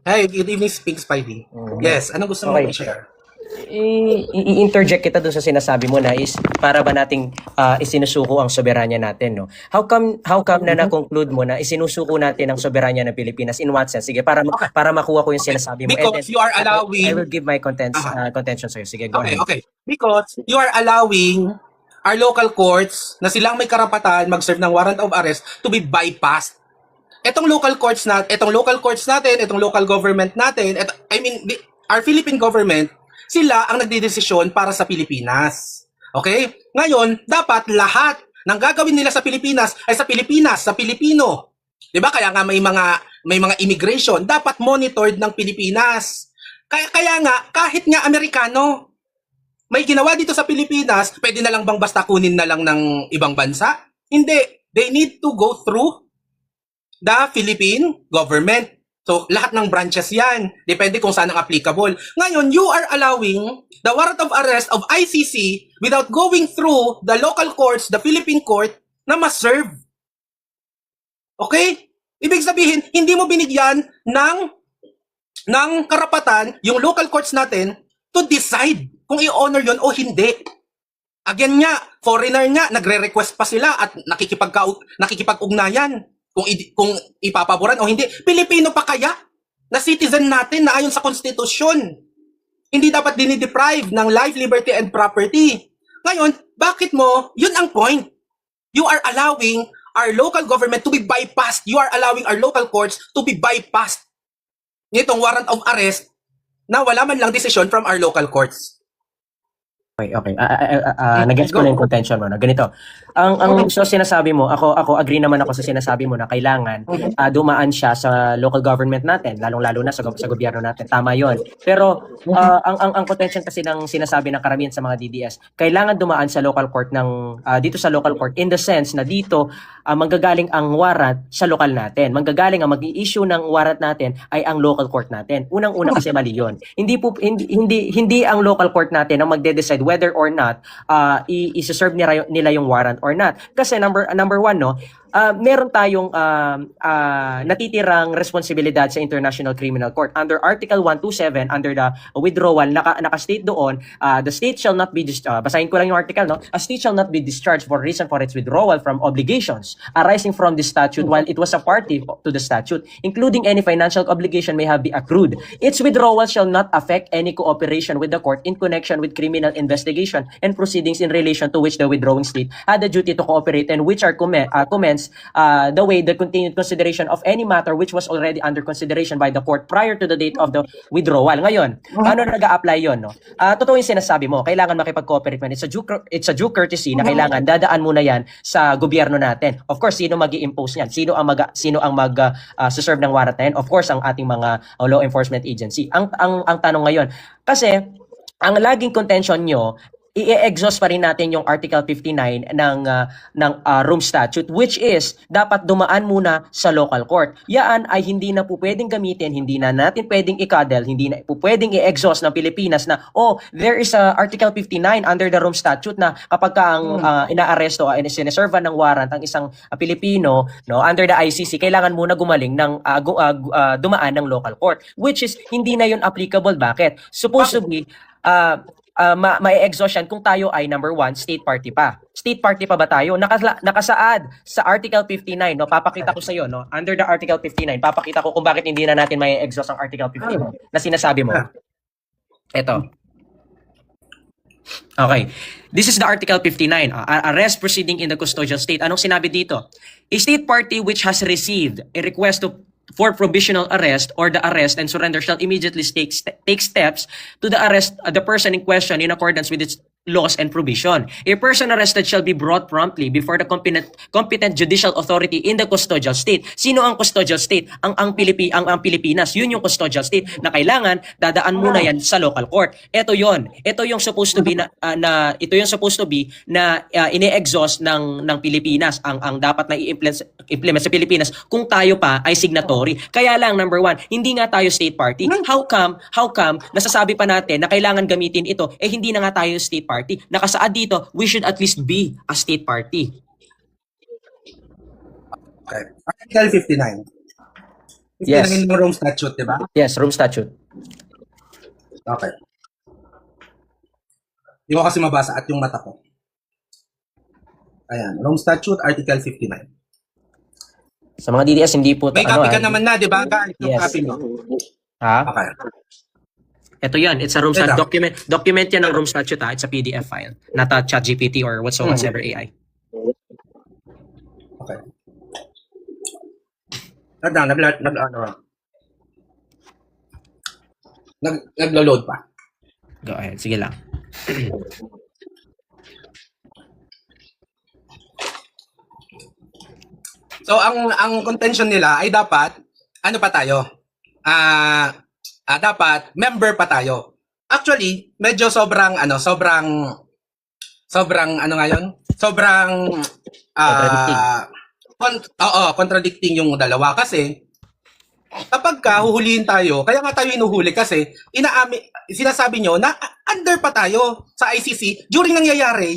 Hey, good evening, Speak Spidey. Yes, anong gusto mo Okay. i-share? I-interject kita dun sa sinasabi mo na is para ba nating isinusuko ang soberanya natin, no? How come na na-conclude mo na isinusuko natin ang soberanya ng Pilipinas? In what sense? Sige, Okay. para makuha ko yung sinasabi mo. And then Because you are I allowing... will give my Aha. contention sa'yo. Sige, go ahead. Okay. Because you are allowing our local courts na silang may karapatan mag-serve ng warrant of arrest to be bypassed. Itong local courts natin, itong local government natin, our Philippine government, sila ang nagdedesisyon para sa Pilipinas. Okay? Ngayon, dapat lahat ng gagawin nila sa Pilipinas ay sa Pilipinas, sa Pilipino. 'Di ba? Kaya nga may mga immigration dapat monitored ng Pilipinas. Kaya nga kahit nga Amerikano may ginawa dito sa Pilipinas, pwede na lang bang basta kunin na lang ng ibang bansa? Hindi. They need to go through the Philippine government. So, lahat ng branches yan. Depende kung saan ang applicable. Ngayon, you are allowing the warrant of arrest of ICC without going through the local courts, the Philippine court, na ma-serve. Okay? Ibig sabihin, hindi mo binigyan ng karapatan yung local courts natin to decide kung i-honor yon o hindi. Again nga, foreigner nga, nagre-request pa sila at nakikipag-ugnayan kung ipapaboran o hindi. Pilipino pa kaya na citizen natin na ayon sa konstitusyon. Hindi dapat dinideprive ng life, liberty, and property. Ngayon, bakit mo, yun ang point. You are allowing our local government to be bypassed. You are allowing our local courts to be bypassed. Nitong warrant of arrest na wala man lang decision from our local courts. Okay. Nag-gets ko na yung contention mo. No? Ganito. So sinasabi mo, ako agree naman ako sa sinasabi mo na kailangan dumaan siya sa local government natin, lalong-lalo na sa gobyerno natin. Tama 'yon. Pero ang contention kasi ng sinasabi ng karamihan sa mga DDS, kailangan dumaan sa local court dito sa local court in the sense na dito manggagaling ang warrant sa lokal natin. Manggagaling ang mag-i-issue ng warrant natin ay ang local court natin. Unang-una kasi mali 'yon. Hindi ang local court natin ang magde-decide whether or not i-serve nila yung warrant or not. Kasi number one, no, meron tayong natitirang responsibilidad sa International Criminal Court. Under Article 127, under the withdrawal, naka-state doon, the state shall not be, basahin ko lang yung article, no? A state shall not be discharged for reason for its withdrawal from obligations arising from the statute while it was a party to the statute, including any financial obligation may have been accrued. Its withdrawal shall not affect any cooperation with the court in connection with criminal investigation and proceedings in relation to which the withdrawing state had the duty to cooperate and which are commenced the way the continued consideration of any matter which was already under consideration by the court prior to the date of the withdrawal. Ngayon, ano nag-a-apply yon, no? Totoo yung sinasabi mo, kailangan makipag-cooperate man. It's a due courtesy na kailangan dadaan muna yan sa gobyerno natin. Of course, sino magi-impose niyan? Sino ang mag-serve ng warrant na yan? Of course, ang ating mga law enforcement agency. Ang tanong ngayon, kasi ang laging contention nyo, i-exhaust pa rin natin yung Article 59 ng Rome Statute, which is dapat dumaan muna sa local court. Yan ay hindi na po pwedeng gamitin, hindi na natin pwedeng i-cuddle, hindi na po pwedeng i-exhaust ng Pilipinas na, there is a Article 59 under the Rome Statute na kapag ka ang inaaresto ay sineserva ng warrant ang isang Pilipino, no, under the ICC, kailangan muna gumaling ng dumaan ng local court, which is hindi na yun applicable. Bakit? Supposed to be ma-exhaust yan kung tayo ay number one, state party pa. State party pa ba tayo? Nakasaad sa Article 59, no? Papakita ko sa iyo, no? Under the Article 59, papakita ko kung bakit hindi na natin ma-exhaust ang Article 59 na sinasabi mo. Ito. Okay. This is the Article 59. Arrest proceeding in the custodial state. Anong sinabi dito? A state party which has received a request for provisional arrest or the arrest and surrender shall immediately take steps to the arrest the person in question in accordance with its laws and provision. A person arrested shall be brought promptly before the competent judicial authority in the custodial state. Sino ang custodial state? Ang Pilipinas. Yun yung custodial state na kailangan dadaan muna yan sa local court. Ito yon. Ito yung supposed to be na ine-exhaust ng Pilipinas ang dapat na i-implement sa Pilipinas kung tayo pa ay signatory. Kaya lang number one, hindi nga tayo state party. How come nasasabi pa natin na kailangan gamitin ito hindi na nga tayo state party? Nakasaad dito, we should at least be a state party. Okay. Article 59. Yes. ng Rome Statute, di ba? Yes, Rome Statute. Okay. Hindi ko kasi mabasa at yung mata ko. Ayan, Rome Statute, Article 59. Sa mga DDS, hindi po... May copy ka naman na, di ba? Guys, yung Yes. copy mo. Ha? Okay. Ito yan. It's a Rome Ito. Statute. Document yan ng Rome Statute, ha? It's a PDF file. Not a ChatGPT or whatsoever AI. Okay. Naglo-load pa. Go ahead. Sige lang. So ang contention nila ay dapat ano pa tayo? Dapat member pa tayo. Actually, medyo sobrang ano ngayon? Sobrang contradicting yung dalawa kasi kapag huhulihin tayo, kaya nga tayo hinuhuli kasi sinasabi nyo na under pa tayo sa ICC during nangyayari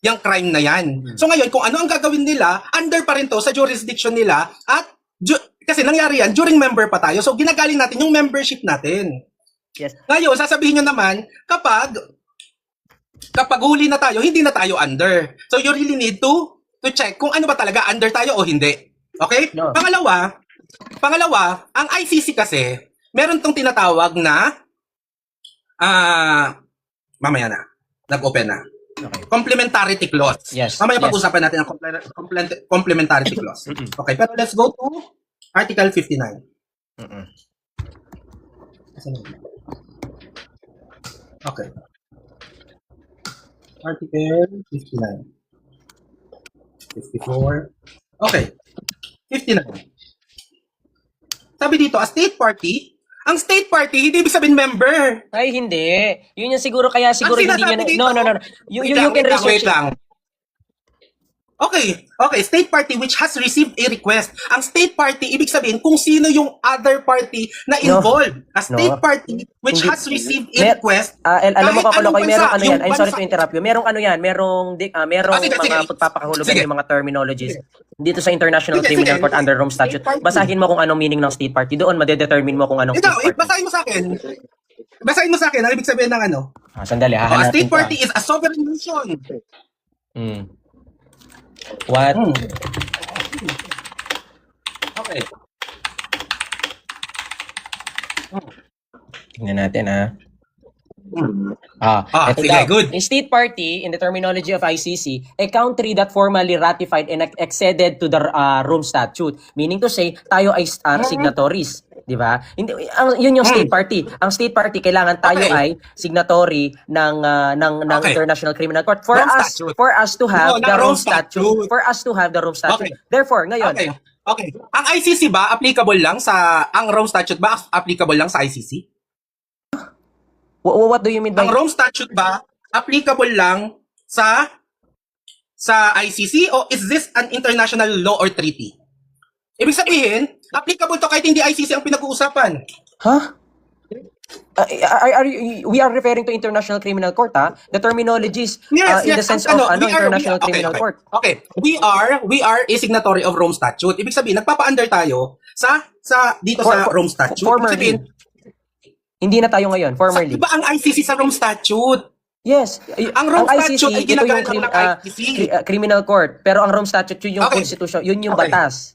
yung crime na yan. So ngayon, kung ano ang gagawin nila, under pa rin to sa jurisdiction nila at kasi nangyari yan during member pa tayo. So ginagaling natin yung membership natin. Yes. Ngayon, sasabihin nyo naman, kapag huli na tayo, hindi na tayo under. So you really need to check kung ano ba talaga, under tayo o hindi. Okay? No. Pangalawa, ang ICC kasi, meron tong tinatawag na, mamaya na, nag-open na. Okay. Complementarity clause. Yes. Mamaya Yes. pag-usapan natin ang complementarity clause. Okay, pero let's go to Article 59. Mm-mm. Okay. Article 59. 54. Okay. 59. Sabi dito, a state party, ang state party, hindi ibig sabihin member. Ay, hindi. Yun yung siguro, kaya siguro Ang hindi sinasabi nyo... dito- No. You can research Wait lang. Okay, state party which has received a request. Ang state party, ibig sabihin kung sino yung other party na No. involved. A state No. party which Hindi. has received a request. Alam mo kahit ka, anong Kolokoy, merong bansa, ano yan. yung I'm sorry bansa- to interrupt you. Merong ano yan, merong Sige. mga pagpapakahulugan Sige. yung mga terminologies. Dito sa International Sige, Criminal sige. Court under Rome Statute. State party. Basahin mo kung anong meaning ng state party. Doon, madedetermine mo kung anong Ito, state party. basahin mo sa akin. Basahin mo sa akin, ang ibig sabihin ng ano. Sandali, A hahanapin state ko. party is a sovereign nation. What? Okay. Tingnan natin, ha. Ito sige, daw. good. A state party, in the terminology of ICC, a country that formally ratified and acceded to the Rome Statute. Meaning to say, tayo ay signatories. Di ba? Yun yung state party. Ang state party, kailangan tayo Okay. ay signatory ng Okay. International Criminal Court Rome Statute. for us to have No, the not Rome Rome Statute. Statute. For us to have the Rome Statute. Okay. Therefore, ngayon, Okay. Ang ICC ba applicable lang ang Rome Statute ba applicable lang sa ICC? what do you mean by... Ang Rome Statute ba applicable lang sa ICC o is this an international law or treaty? Ibig sabihin, applicable to kahit hindi ICC ang pinag-uusapan. Huh? We are referring to International Criminal Court, ha? The terminologies in the sense of International Criminal Court. Okay. We are a signatory of Rome Statute. Ibig sabihin, nagpapa-under tayo sa dito sa Rome Statute. Ibig sabihin, Hindi na tayo ngayon, formerly. iba ang ICC sa Rome Statute. Yes. Ang Rome Statute ay ito yung ginagalang ng ICC. criminal court. Pero ang Rome Statute, yun yung Okay. constitution, yun yung Okay. batas.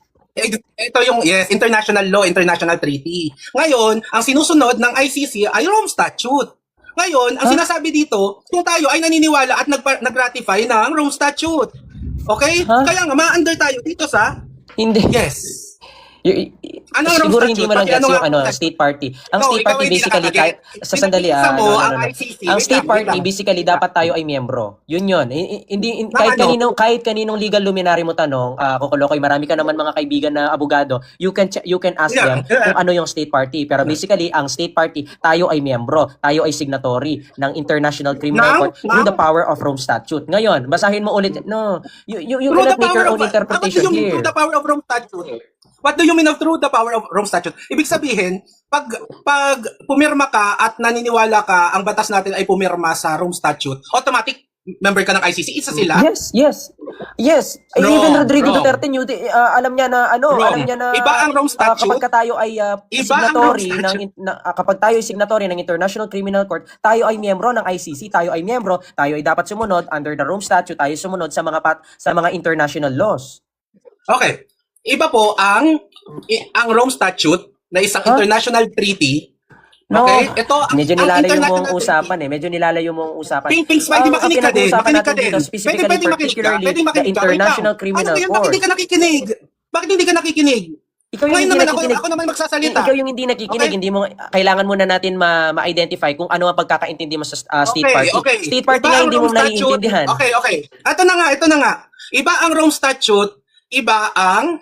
Ito yung, international law, international treaty. Ngayon, ang sinusunod ng ICC ay Rome Statute. Ngayon, ang sinasabi dito, kung tayo ay naniniwala at nag-ratify ng Rome Statute. Okay? Huh? Kaya nga, ma-under tayo dito sa, Hindi. yes. Ano ang Siguro Rome hindi Statute? mo lang Paki gets ano yung nga- state party. Ang No, state ikaw party hindi basically, nakakagets. sa sandali, Pinag-iisa mo ang no. ICC. Ang Wait state lang, wait party lang. basically dapat tayo ay miyembro. Yun. Hindi ano? kahit kaninong legal luminary mo tanong, Kokolokoy, marami ka naman mga kaibigan na abogado, you can ask them kung ano yung state party. Pero basically, ang state party, tayo ay miyembro, tayo ay signatory ng International Criminal Court through the power of Rome Statute. Ngayon, basahin mo ulit. No, you Through the cannot make your power own of- interpretation What do you mean here. through the power of Rome Statute? What do you mean of through the power of Rome Statute? Ibig sabihin, pag pumirma ka at naniniwala ka ang batas natin ay pumirma sa Rome Statute, automatic member ka ng ICC, isa sila. Yes. Wrong, Even Rodrigo wrong. Duterte alam niya na Wrong. alam niya na Iba ang Rome Statute. kapag tayo ay Iba ang Rome Statute. kapag tayo ay signatory ng International Criminal Court, tayo ay miyembro ng ICC, tayo ay dapat sumunod under the Rome Statute, tayo sumunod sa mga international laws. Okay. Iba po ang Rome Statute na isang international treaty. No, Okay? Ito medyo ang nilalayo mo international ang usapan Medyo nilalayo mo ang usapan. Pings, pwede makinig ka din. pinag-uusapan Makinig ka natin din. dito, specifically, Pwede makinig ka. particularly, Pwede the makinig ka. Wait International lang. Criminal Ano yan? Bakit Court. hindi ka nakikinig? Bakit hindi ka nakikinig? Ikaw yung Ngayon hindi naman nakikinig. ako naman magsasalita. Ikaw yung hindi nakikinig, Okay. hindi mo kailangan muna natin ma-identify kung ano ang pagkakaintindi mo sa state party. Okay. State party Iba nga ang hindi mo Rome Statute. naiintindihan. Okay. Ito na nga. Iba ang Rome Statute, iba ang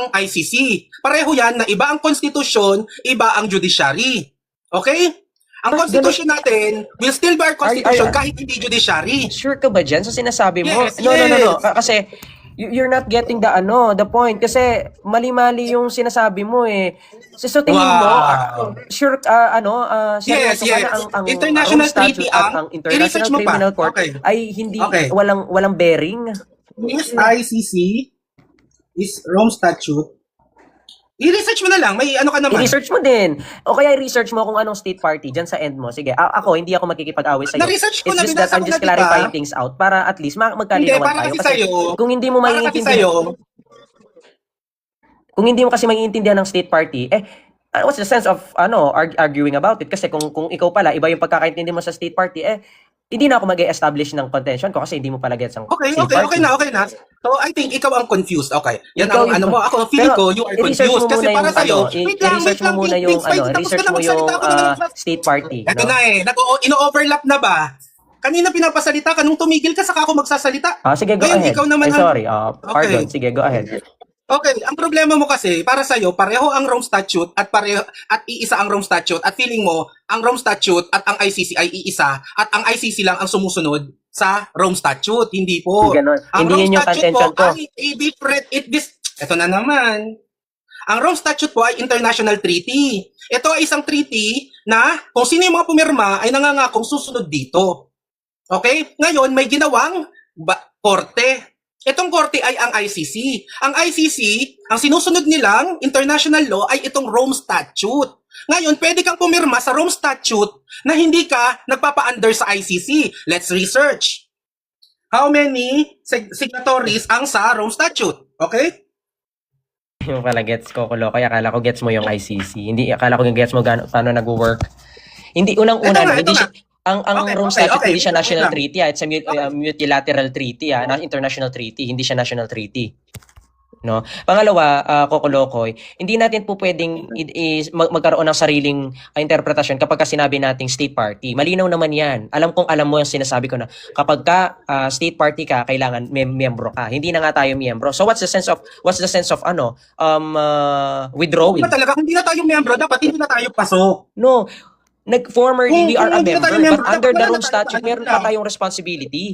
ICC. Pareho yan na iba ang konstitusyon, iba ang judiciary. Okay? Ang konstitusyon natin will still be our constitution kahit hindi judiciary. Sure ka ba dyan sa sinasabi mo? Yes, No. yes. Kasi you're not getting the point. Kasi mali-mali yung sinasabi mo eh. So tingin mo, sure, seryoso ka na ang International Rome Statute treaty at ang ang International i-research mo pa. Criminal Court Okay. ay hindi, Okay. walang bearing? This ICC is Rome Statute. I-research mo na lang. May ano ka naman. I-research mo din. O kaya i-research mo kung anong state party dyan sa end mo. Sige, ako, hindi ako makikipag-away sa'yo. Na-research ko It's na, just that binasa I'm ko just na, diba? clarifying things out para at least Hindi, magkalinawan para tayo. kasi Kasi sa'yo. kung hindi mo Para kasi sa'yo. maiintindihan ng state party, what's the sense of arguing about it? Kasi kung ikaw pala, iba yung pagkakaintindi mo sa state party, hindi na ako mag-establish ng contention ko kasi hindi mo pala gets ang Okay party. okay na. So, I think ikaw ang confused. Okay. Yan Ikaw ang yung- mo. Ako, feeling Pero, ko, you are i-research confused. mo Kasi muna para yung, sa'yo, i-research mo muna yung, research mo yung state party. Ito No? na ino-overlap na ba? Kanina pinapasalita ka, nung tumigil ka, saka ako magsasalita. Sige, go Ngayon, ahead. ikaw naman Sorry, pardon. Sige, go ahead. Okay, ang problema mo kasi, para sa'yo, pareho ang Rome Statute at iisa ang Rome Statute at feeling mo, ang Rome Statute at ang ICC ay iisa at ang ICC lang ang sumusunod sa Rome Statute. Hindi po. Ganon. Ang Hindi Rome yun yung Statute contention po ko. ay a different, ito na naman. Ang Rome Statute po ay international treaty. Ito ay isang treaty na kung sino yung mga pumirma ay nangangakong susunod dito. Okay? Ngayon, may ginawang korte. Itong korte ay ang ICC. Ang ICC, ang sinusunod nilang international law ay itong Rome Statute. Ngayon, pwede kang pumirma sa Rome Statute na hindi ka nagpapa-under sa ICC. Let's research. How many signatories ang sa Rome Statute? Okay? Yung pala gets ko kulo. Kaya akala ko gets mo yung ICC. Hindi, akala ko gets mo paano nag-work. Hindi, unang-una, hindi siya, ang Rome Statute hindi siya national treaty. It's a multilateral treaty. International treaty. Hindi siya national treaty. No? Pangalawa, Kokolokoy, hindi natin po pwedeng magkaroon ng sariling interpretasyon kapag sinabi nating state party. Malinaw naman yan. Alam mo yung sinasabi ko na kapag state party ka, kailangan miyembro ka. Hindi na nga tayo miyembro. So what's the sense of withdrawing? Talaga, kung hindi na tayo miyembro, dapat hindi na tayo pasok. No. Formerly, we are a hindi na member, tayo member, but under the wala na Rome tayo, Statute, ano meron lang. pa tayong responsibility.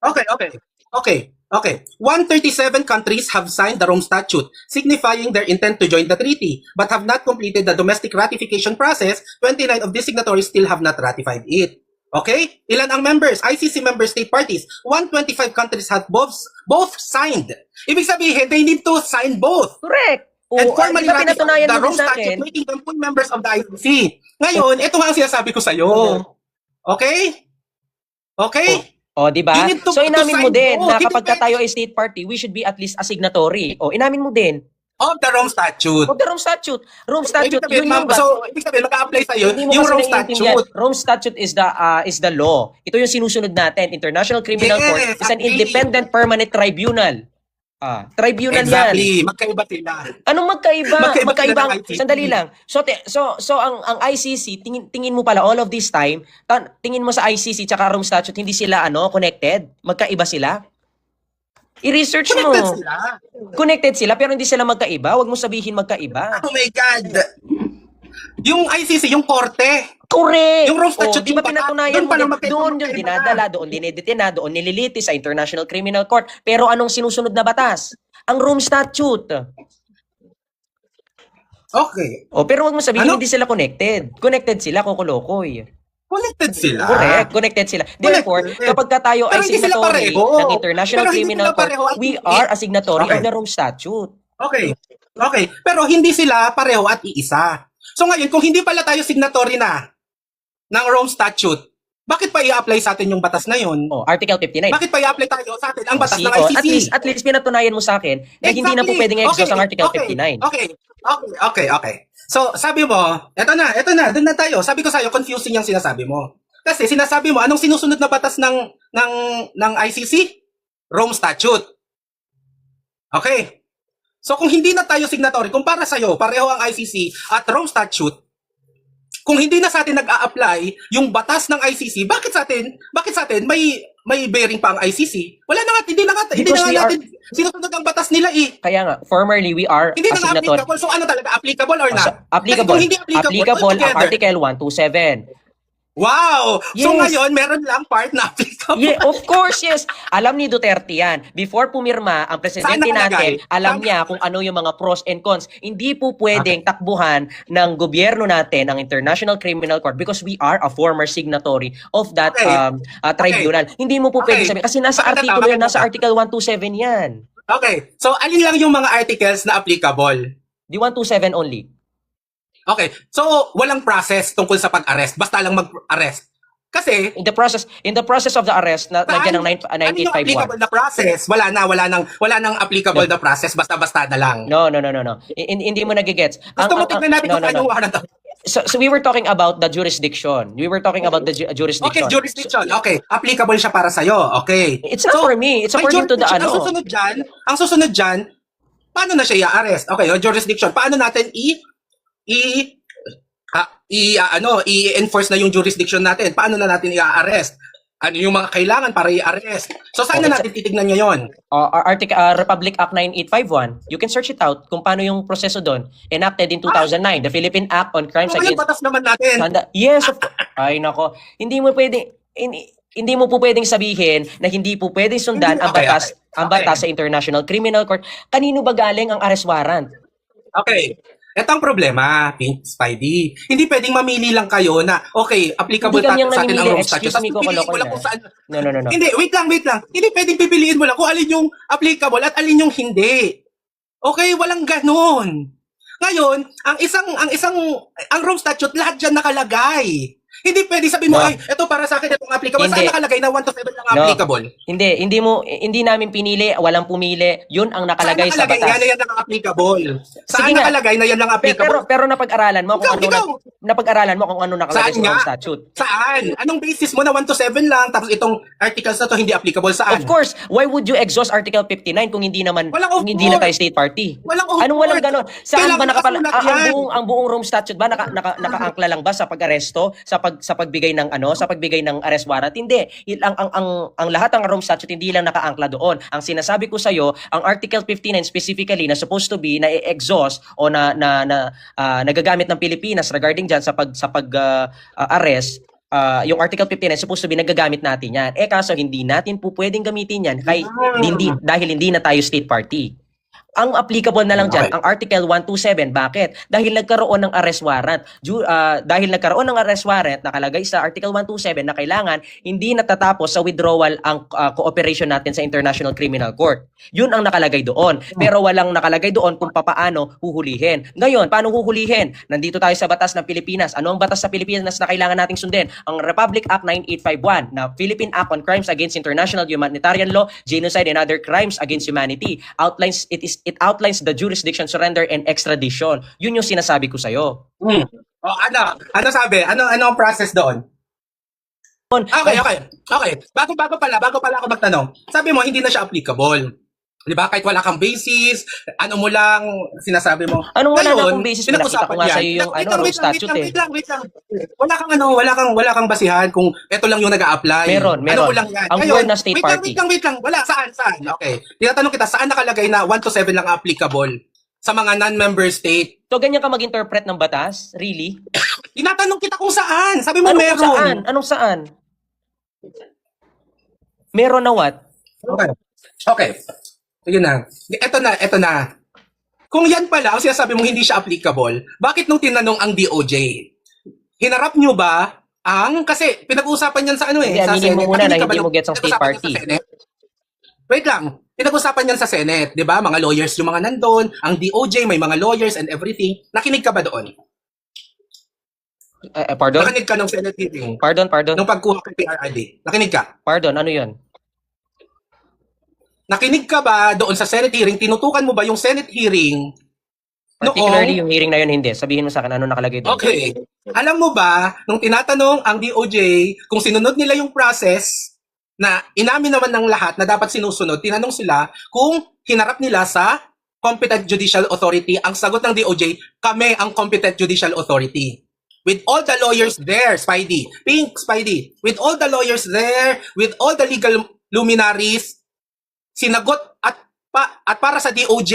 Okay. 137 countries have signed the Rome Statute, signifying their intent to join the treaty, but have not completed the domestic ratification process. 29 of these signatories still have not ratified it. Okay? Ilan ang members? ICC member state parties. 125 countries have both signed. Ibig sabihin, they need to sign both. Correct. And formally Diba ratify pinatunayan the mo din Rome sa Statute, akin? making them full members of the ICC. Ngayon, ito nga ang sinasabi ko sa'yo. Okay? O, di ba? You need to- So, inamin mo to sign din both. na Hindi kapag pwede- tayo ay state party, we should be at least a signatory. O, inamin mo din. Of the Rome Statute. Of the Rome Statute. Rome Statute, Ibig sabihin, yun yung ibig sabihin, mag-a-apply sa'yo hindi mo yung kasi Rome naiintindihan. Statute. Rome Statute is the law. Ito yung sinusunod natin. International Criminal Yes, Court is an agree. independent permanent tribunal. Tribunal yan. Exactly. Magkaiba sila. Anong magkaiba? Magkaiba sila ng ICC. Sandali lang. So ang ICC tingin mo pala all of this time, tingin mo sa ICC tsaka Rome Statute hindi sila connected? Magkaiba sila? I-research mo. Connected sila. Connected sila pero hindi sila magkaiba. Huwag mo sabihin magkaiba. Oh my God. Yung ICC, yung korte. Correct. Yung Rome Statute, di ba yung pinatunayan doon mo pa lang din? magkaiba, Doon yung dinadala, doon dinedetena, doon nililitis sa International Criminal Court. Pero anong sinusunod na batas? Ang Rome Statute. Okay. Pero wag mo sabihin Ano? hindi sila connected. Connected sila, Kokolokoy. Connected sila. Correct, connected sila. Therefore, Connected. kapag ka tayo ay Pero hindi sila signatory pareho. ng International Pero hindi Criminal sila Court, pareho at we iisa. are a signatory Okay. of the Rome Statute. Okay. Okay. Pero hindi sila pareho at iisa. So ngayon, kung hindi pala tayo signatory na ng Rome Statute, bakit pa i-apply sa atin yung batas na yun? Oh, Article 59. Bakit pa i-apply tayo sa atin ang batas See, ng oh, ICC? at least pinatunayan mo sa akin na hindi na po pwedeng i-exhaust ang Article 59. Okay. So, sabi mo, eto na, doon na tayo. Sabi ko sa'yo, confusing yung sinasabi mo. Kasi sinasabi mo, anong sinusunod na batas ng ICC? Rome Statute. Okay. So, kung hindi na tayo signatory, kung para sa'yo, pareho ang ICC at Rome Statute, kung hindi na sa atin nag-a-apply yung batas ng ICC, bakit sa atin may bearing pa ang ICC? Wala na nga, hindi na nga natin sinusunod ang batas nila eh. Kaya nga, formerly we are Hindi a na nga signatory. applicable. So ano talaga, applicable or not? So, applicable. Kasi kung hindi applicable Ang together. Article 127. Wow! So Yes. ngayon, meron lang part na applicable. Yeah, of course, yes. Alam ni Duterte yan. Before pumirma, ang presidente Saan nakalagay? natin, alam niya kung ano yung mga pros and cons. Hindi po pwedeng takbuhan ng gobyerno natin ang International Criminal Court because we are a former signatory of that Okay. tribunal. Hindi mo po pwedeng Okay. sabihin. Kasi nasa Maganda, artikulo yan, maganda. nasa Article 127 yan. Okay. So alin lang yung mga articles na applicable? The 127 only. Okay. So walang process tungkol sa pag-arrest. Basta lang mag-arrest. Kasi In the process of the arrest, nandiyan ang ano yung 9851. applicable na process? Wala nang applicable na process. Basta-basta na lang. No. Hindi mo nagigets. Gusto mo tignan natin kung anong warrant. So we were talking about the jurisdiction. We were talking about the jurisdiction. Okay, jurisdiction. Okay, applicable siya para sa'yo. Okay. It's not for me. It's may according to the jurisdiction. ano. Ang susunod dyan, paano na siya i-arrest? Okay, yung jurisdiction. Paano natin i-enforce na yung jurisdiction natin? Paano na natin i-arrest? Ano yung mga kailangan para i-arrest? So saan na natin titignan ngayon? Republic Act 9851. You can search it out kung paano yung proseso doon. Enacted in 2009. The Philippine Act on Crimes Ano yung Against... batas naman natin? Yes, ay nako. Hindi mo po pwedeng sabihin na hindi po pwedeng sundan ang Okay, batas okay. ang batas sa International Criminal Court. Kanino ba galing ang arrest warrant? Okay. Ito ang problema, Pink Spidey. Hindi pwedeng mamili lang kayo na, okay, applicable Hindi kami ang sa atin ang namimili. Rome Statute. Excuse me, Tapos pipiliin mo Coco lang kung saan. No. Hindi, wait lang. Hindi pwedeng pipiliin mo lang kung alin yung applicable at alin yung hindi. Okay, walang ganon. Ngayon, ang Rome Statute, lahat dyan nakalagay. Hindi pwede sabihin mo, No. ay, ito para sa akin, itong applicable. Hindi. Saan nakalagay na 1 to 7 lang No. applicable? Hindi namin pinili, walang pumili. Yun ang nakalagay Saan sa nakalagay batas. yan ang applicable? Saan Sige nga. nakalagay na yan ang applicable? Pero napag-aralan mo kung Ikaw. napag-aralan mo kung ano nakalagay Saan sa nga? Rome Statute. Saan? Anong basis mo na 1 to 7 lang, tapos itong articles na to hindi applicable saan? Of course, why would you exhaust Article 59 kung hindi naman Walang of kung hindi na course. tayo state party? Walang of Anong walang course. ganon? Saan ba Kailangan nakasulat yan. ang buong Rome Statute ba nakaangkla lang ba sa pag-aresto, sa pagbigay ng arrest warrant? Hindi. Ang lahat ng Rome Statute hindi lang nakaangkla doon. Ang sinasabi ko sa iyo, ang Article 59 specifically na supposed to be na exhaust o nagagamit ng Pilipinas regarding diyan sa arrest. Yung Article 59 supposed to be nagagamit natin yan. Kaso hindi natin po pwedeng gamitin yan dahil hindi na tayo state party. Ang applicable na lang dyan, Okay. ang Article 127. Bakit? Dahil nagkaroon ng arrest warrant. Dahil nagkaroon ng arrest warrant, nakalagay sa Article 127 na kailangan hindi natatapos sa withdrawal ang cooperation natin sa International Criminal Court. Yun ang nakalagay doon. Pero walang nakalagay doon kung paano huhulihin. Ngayon, paano huhulihin? Nandito tayo sa batas ng Pilipinas. Ano ang batas sa Pilipinas na kailangan nating sundin? Ang Republic Act 9851 na Philippine Act on Crimes Against International Humanitarian Law, Genocide and Other Crimes Against Humanity. It outlines the jurisdiction, surrender, and extradition. Yun yung sinasabi ko sa'yo. Oh, ano sabi? Ano ang process doon? Okay. Bago pala ako magtanong. Sabi mo, hindi na siya applicable. Di ba? Kahit wala kang basis, ano mo lang, sinasabi mo. Anong wala na Ngayon, akong basis? Pinakita ko nga yan. sa'yo yung Rome Statute eh. Wait lang. Wala kang basihan kung ito lang yung nag-a-apply. Meron. Ano mo lang yan. Ang Ngayon, word na state party. Wait lang. Wala, saan? Okay. Tinatanong kita, saan nakalagay na 1 to 7 lang applicable sa mga non-member state? So, ganyan ka mag-interpret ng batas? Really? Tinatanong kita kung saan. Sabi mo meron. Anong saan? Meron na what? Okay. Sige na. Ito na. Kung yan pala, ang sinasabi mong hindi siya applicable, bakit nung tinanong ang DOJ, hinarap nyo ba Kasi pinag-uusapan yan sa ano Hindi, sa aminin mo Senate. muna na Nakinig ka ba hindi mo nung gets ang state pinag-usapan yan party. sa Senate? Wait lang. Pinag-usapan yan sa Senate, di ba? Mga lawyers yung mga nandun, ang DOJ, may mga lawyers and everything. Nakinig ka ba doon? Pardon? Nakinig ka ng Senate hearing? Pardon? Nung pagkuha kay PRRD? Nakinig ka? Pardon, ano yun? Nakinig ka ba doon sa Senate hearing? Tinutukan mo ba yung Senate hearing? Particularly yung hearing na yun, hindi. Sabihin mo sa akin, ano nakalagay doon? Okay. Alam mo ba, nung tinatanong ang DOJ kung sinunod nila yung process na inamin naman ng lahat na dapat sinusunod, tinanong sila kung hinarap nila sa Competent Judicial Authority. Ang sagot ng DOJ, kami ang Competent Judicial Authority. With all the lawyers there, Spidey, with all the lawyers there, with all the legal luminaries, sinagot at para sa DOJ,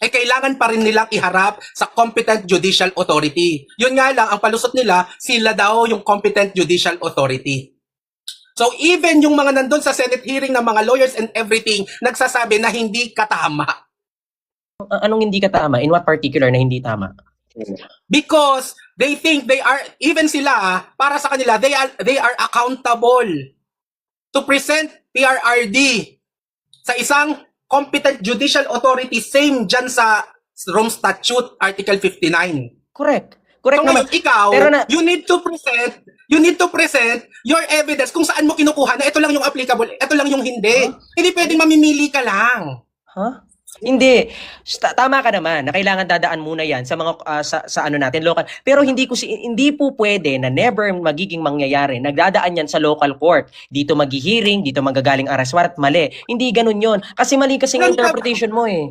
ay kailangan pa rin nilang iharap sa Competent Judicial Authority. Yun nga lang, ang palusot nila, sila daw yung Competent Judicial Authority. So even yung mga nandun sa Senate hearing ng mga lawyers and everything, nagsasabi na hindi katama. Anong hindi ka tama? In what particular na hindi tama? Because they think they are, even sila, para sa kanila, they are accountable to present PRRD sa isang Competent Judicial Authority, same dyan sa Rome Statute, Article 59. Correct. So Naman. ngayon, ikaw, Pero you need to present your evidence kung saan mo kinukuha na ito lang yung applicable, ito lang yung hindi. Hindi pwedeng mamimili ka lang. Huh? Hindi. Tama ka naman na kailangan dadaan muna yan sa mga sa ano natin local. Pero hindi po pwede na never magiging mangyayari. Nagdadaan yan sa local court. Dito maghihiring, dito magagaling arrest warrant, mali. Hindi ganun 'yon. Kasi mali kasi ng interpretation mo eh.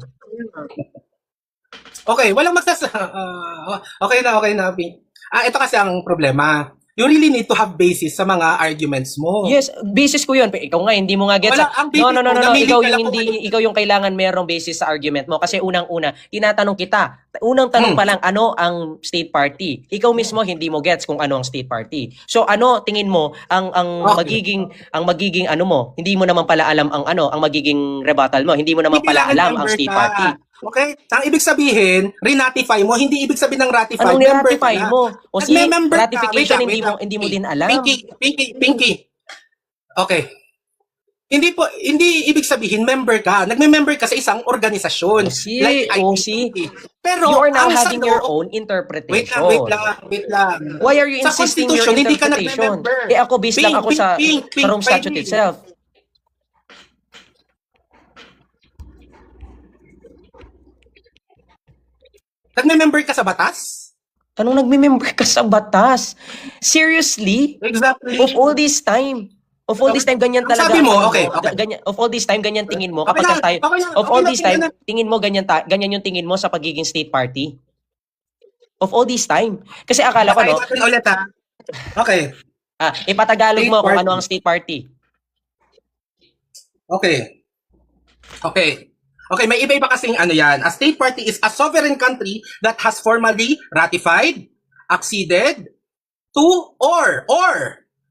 Okay, walang okay na, Pink. Ito kasi ang problema. You really need to have basis sa mga arguments mo. Yes, basis ko 'yon. Ikaw nga hindi mo nga gets. Wala, ang basis No. mo, namili Ikaw ka lang yung kung hindi, ikaw yung kailangan merong basis sa argument mo kasi unang-una, tinatanong kita. Unang tanong pa lang, ano ang state party? Ikaw mismo hindi mo gets kung ano ang state party. So ano tingin mo ang Okay. magiging ano mo? Hindi mo naman pala alam ang ang magiging rebuttal mo. Hindi mo naman Hindi pala kailangan alam ang member state ka. party. Okay? Ang ibig sabihin, re-notify mo, hindi ibig sabihin ng ratify, Anong member ka ni-ratify na. mo? O si Nagme-member ka. ratification Wait lang. hindi mo din alam. Pinky. Okay. Hindi ibig sabihin member ka. Nagme-member ka sa isang organisasyon. Like IPC. Pero you are now ang having sagot- your own interpretation. Wait lang. Why are you Sa insisting your Constitution, hindi ka interpretation? nagme-member. Ako based lang ako sa Rome Statute Pink. itself. Nagme-member ka sa batas? Anong nagme-member ka sa batas? Seriously? Exactly. Of all this time? Ganyan Ang talaga. sabi mo, ang- okay. Ganyan, of all this time, ganyan tingin mo. Okay Kapag na, tayo, okay na, of okay all na, this tingnan time, na. tingin mo ganyan yung tingin mo sa pagiging state party? Of all this time. Kasi akala ko, Basahin no? natin ulit ha. Okay. Ipatagalog State mo kung party. ano ang state party. Okay, may iba-iba kasing ano yan. A state party is a sovereign country that has formally ratified, acceded to, or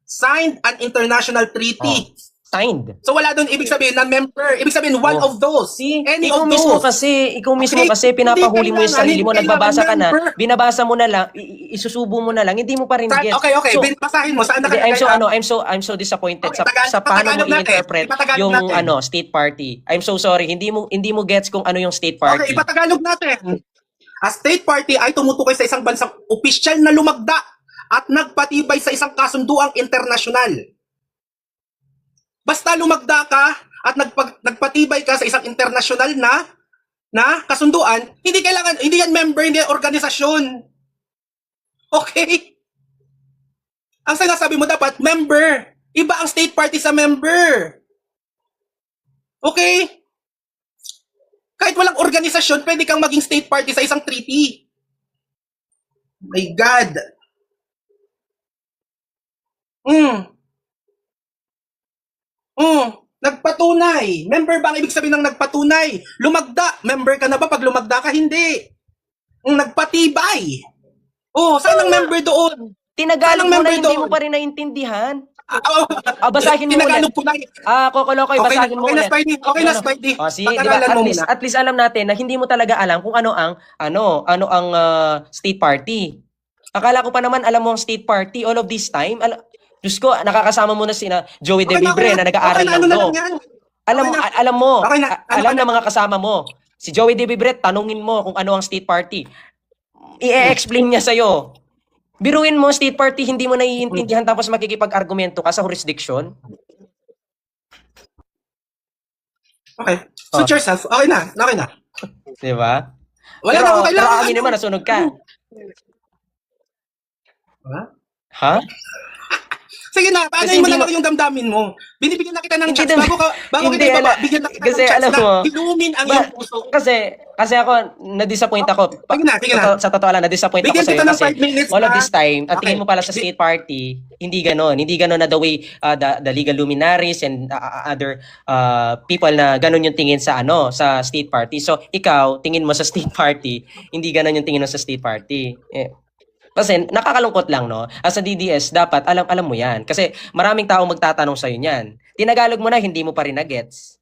signed an international treaty. Signed. So wala doon ibig sabihin na member. Ibig sabihin one of those. Any ikaw of mismo those. ikaw mismo Hindi- kasi pinapahuli mo yung hindi sarili mo, kailangan nagbabasa ka na, member. binabasa mo na lang, isusubo mo na lang, hindi mo pa rin gets. Okay. So, Basahin mo. Saan hindi, nakalagay? I'm so disappointed Okay, sa paano mo Tagalog natin. i-interpret Ipatagalog yung natin. state party. I'm so sorry, hindi mo gets kung ano yung state Okay, party. ipatagalog natin. A state party ay tumutukoy sa isang bansang opisyal na lumagda at nagpatibay sa isang kasunduang internasyonal. Basta lumagda ka at nagpatibay ka sa isang internasyonal na kasunduan, hindi yan member, hindi yan organisasyon. Okay? Ang sinasabi mo dapat, member. Iba ang state party sa member. Okay? Kahit walang organisasyon, pwede kang maging state party sa isang treaty. My God. Nagpatunay. Member ba ang ibig sabihin ng nagpatunay? Lumagda. Member ka na ba pag lumagda ka? Hindi. Nagpatibay. Saan ang member doon? Tinagalog mo na, member hindi doon? mo pa rin naintindihan. Basahin mo ulit. Tinagalog ko na. Kokolokoy, basahin mo Okay na, ulit. Spidey. Okay na, Spidey. Sige, di ba? Pag-aralan mo muna. At least alam natin na hindi mo talaga alam kung ano ang state party. Akala ko pa naman, alam mo ang state party, all of this time. Diyos ko, nakakasama mo na sina Joey De Vibre na nag-aaral okay, ng ano na law. lang yan. Alam mo, Okay na. alam mo, Okay na. alam na mga kasama mo. Si Joey De Vibre, tanungin mo kung ano ang state party. I-explain niya sa'yo. Biruin mo, state party, hindi mo naiintindihan tapos makikipag-argumento ka sa jurisdiction. Okay. Suit yourself. Okay na. Okay na. Di ba? Wala Pero, na akong pero kailangan. amin naman, nasunog ka. Ha? Ha? Sige na, paano Kasi mo hindi na mo- lang yung damdamin mo? Binibigyan na kita ng Hindi chance naman- bago hindi, kita ibaba. ala- Bigyan na kita kasi ng chance alam na mo, ilumin ang Ba- iyong puso. Kasi ako, na-disappoint ako. Sige na, sige na. Sa totoo lang, na-disappoint ako Bigyan sa'yo kita ng kasi 5 minutes all of na. this time, at Okay. tingin mo pala sa state party, hindi ganon. Hindi ganon na the way the legal luminaries and other people na ganon yung tingin sa sa state party. So, ikaw, tingin mo sa state party, hindi ganon yung tingin mo sa state party. Kasi nakakalungkot lang, no? As a DDS, dapat alam mo yan. Kasi maraming tao magtatanong sa'yo niyan. Tinagalog mo na, hindi mo pa rin na-gets.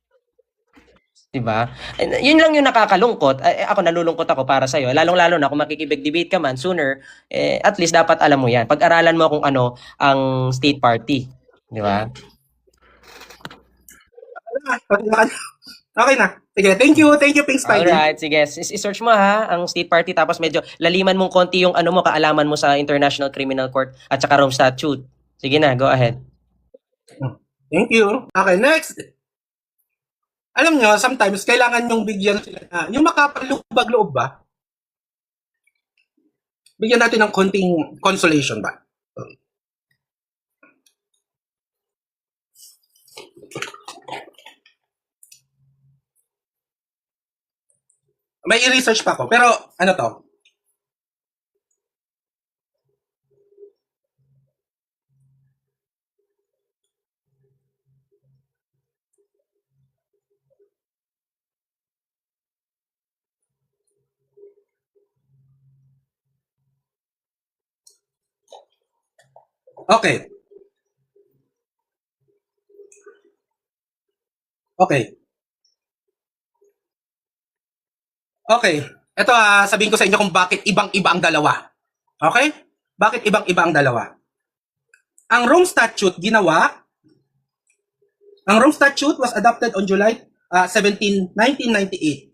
Diba? Yun lang yung nakakalungkot. Ako, nalulungkot ako para sa'yo. Lalong-lalo na kung makikipag-debate ka man sooner, at least dapat alam mo yan. Pag-aralan mo kung ano ang state party. Di ba? Okay na. Sige, thank you, Pink Spidey. Alright, sige. I-search mo ha, ang state party, tapos medyo laliman mong konti yung kaalaman mo sa International Criminal Court at saka Rome Statute. Sige na, go ahead. Thank you. Okay, next. Alam nyo, sometimes kailangan yung bigyan sila na, yung makapalubag-loob ba? Bigyan natin ng konting consolation ba? May i-research pa ako, pero ano to? Okay. Okay. Okay. Ito sabihin ko sa inyo kung bakit ibang-iba ang dalawa. Okay? Bakit ibang-iba ang dalawa? Ang Rome Statute was adopted on July 17, 1998.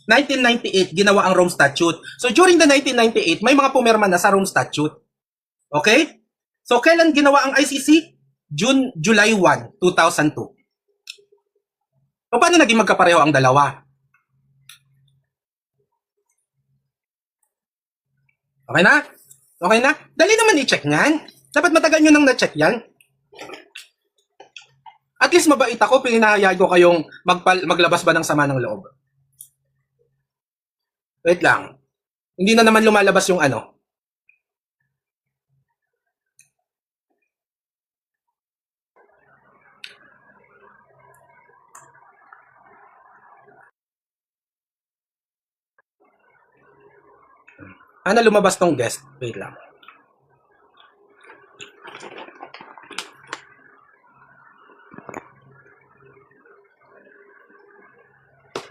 1998, ginawa ang Rome Statute. So during the 1998, may mga pumirma na sa Rome Statute. Okay? So kailan ginawa ang ICC? July 1, 2002. O paano naging magkapareho ang dalawa? Okay na? Okay na? Dali naman i-check yan. Dapat matagal nyo nang na-check yan. At least mabait ako, pinahayag ko kayong maglabas ba ng sama ng loob. Wait lang. Hindi na naman lumalabas yung ano. Ano lumabas tong guest? Wait lang.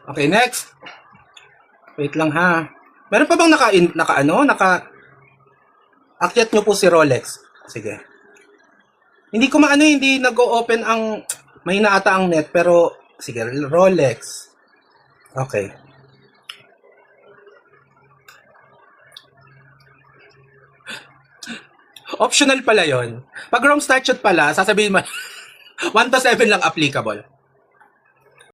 Okay, next. Wait lang ha. Meron pa bang akyat nyo po si Rolex? Sige. Hindi ko hindi nag-o-open ang, mahina ata ang net, pero, sige, Rolex. Okay. Optional pala yon. Pag Rome Statute pala, sasabihin mo, 1 to 7 lang applicable.